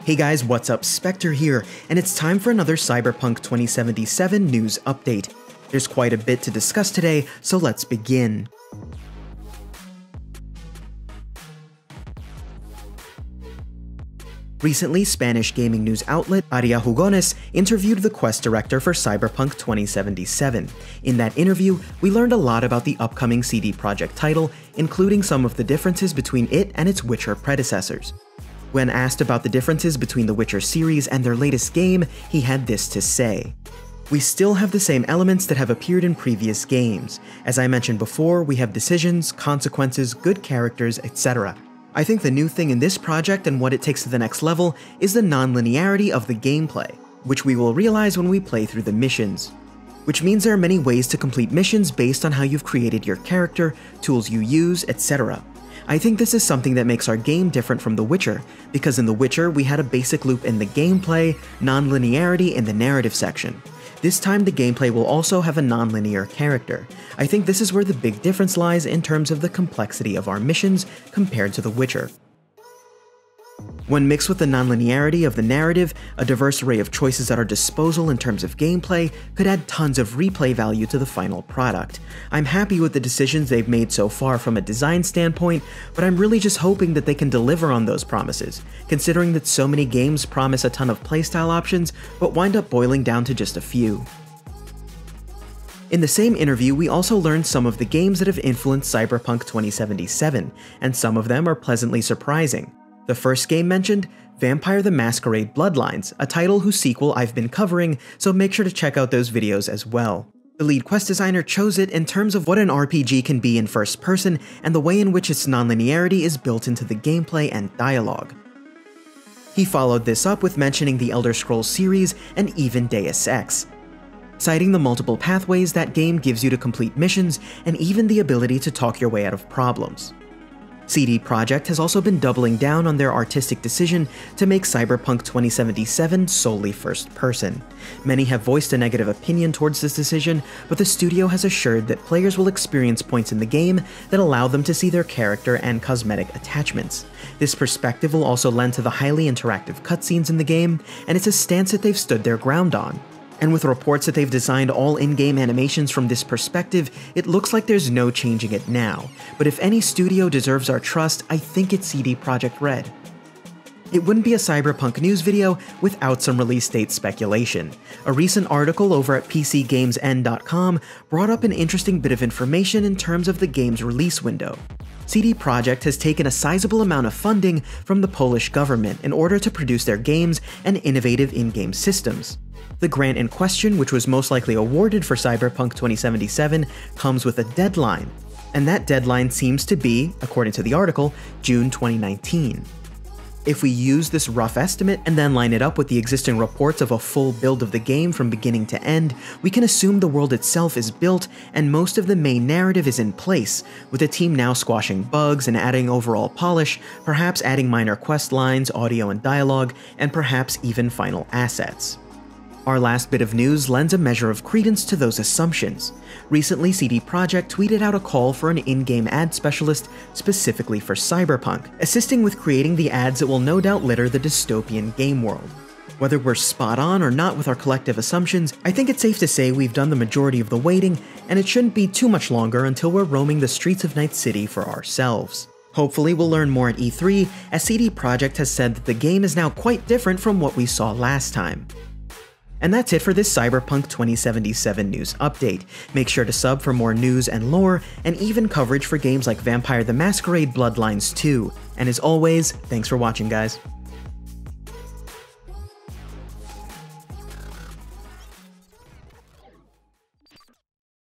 Hey guys, what's up? Spectre here, and it's time for another Cyberpunk 2077 news update. There's quite a bit to discuss today, so let's begin. Recently, Spanish gaming news outlet Aria Jugones interviewed the quest director for Cyberpunk 2077. In that interview, we learned a lot about the upcoming CD Projekt title, including some of the differences between it and its Witcher predecessors. When asked about the differences between the Witcher series and their latest game, he had this to say. We still have the same elements that have appeared in previous games. As I mentioned before, we have decisions, consequences, good characters, etc. I think the new thing in this project and what it takes to the next level is the non-linearity of the gameplay, which we will realize when we play through the missions. Which means there are many ways to complete missions based on how you've created your character, tools you use, etc. I think this is something that makes our game different from The Witcher, because in The Witcher we had a basic loop in the gameplay, non-linearity in the narrative section. This time the gameplay will also have a non-linear character. I think this is where the big difference lies in terms of the complexity of our missions compared to The Witcher. When mixed with the non-linearity of the narrative, a diverse array of choices at our disposal in terms of gameplay could add tons of replay value to the final product. I'm happy with the decisions they've made so far from a design standpoint, but I'm really just hoping that they can deliver on those promises, considering that so many games promise a ton of playstyle options, but wind up boiling down to just a few. In the same interview, we also learned some of the games that have influenced Cyberpunk 2077, and some of them are pleasantly surprising. The first game mentioned, Vampire the Masquerade Bloodlines, a title whose sequel I've been covering, so make sure to check out those videos as well. The lead quest designer chose it in terms of what an RPG can be in first person and the way in which its non-linearity is built into the gameplay and dialogue. He followed this up with mentioning the Elder Scrolls series and even Deus Ex, citing the multiple pathways that game gives you to complete missions and even the ability to talk your way out of problems. CD Projekt has also been doubling down on their artistic decision to make Cyberpunk 2077 solely first person. Many have voiced a negative opinion towards this decision, but the studio has assured that players will experience points in the game that allow them to see their character and cosmetic attachments. This perspective will also lend to the highly interactive cutscenes in the game, and it's a stance that they've stood their ground on. And with reports that they've designed all in-game animations from this perspective, it looks like there's no changing it now. But if any studio deserves our trust, I think it's CD Projekt Red. It wouldn't be a Cyberpunk news video without some release date speculation. A recent article over at PCGamesN.com brought up an interesting bit of information in terms of the game's release window. CD Projekt has taken a sizable amount of funding from the Polish government in order to produce their games and innovative in-game systems. The grant in question, which was most likely awarded for Cyberpunk 2077, comes with a deadline, and that deadline seems to be, according to the article, June 2019. If we use this rough estimate and then line it up with the existing reports of a full build of the game from beginning to end, we can assume the world itself is built and most of the main narrative is in place, with the team now squashing bugs and adding overall polish, perhaps adding minor quest lines, audio and dialogue, and perhaps even final assets. Our last bit of news lends a measure of credence to those assumptions. Recently, CD Projekt tweeted out a call for an in-game ad specialist specifically for Cyberpunk, assisting with creating the ads that will no doubt litter the dystopian game world. Whether we're spot on or not with our collective assumptions, I think it's safe to say we've done the majority of the waiting, and it shouldn't be too much longer until we're roaming the streets of Night City for ourselves. Hopefully we'll learn more at E3, as CD Projekt has said that the game is now quite different from what we saw last time. And that's it for this Cyberpunk 2077 news update. Make sure to sub for more news and lore, and even coverage for games like Vampire the Masquerade Bloodlines 2. And as always, thanks for watching, guys.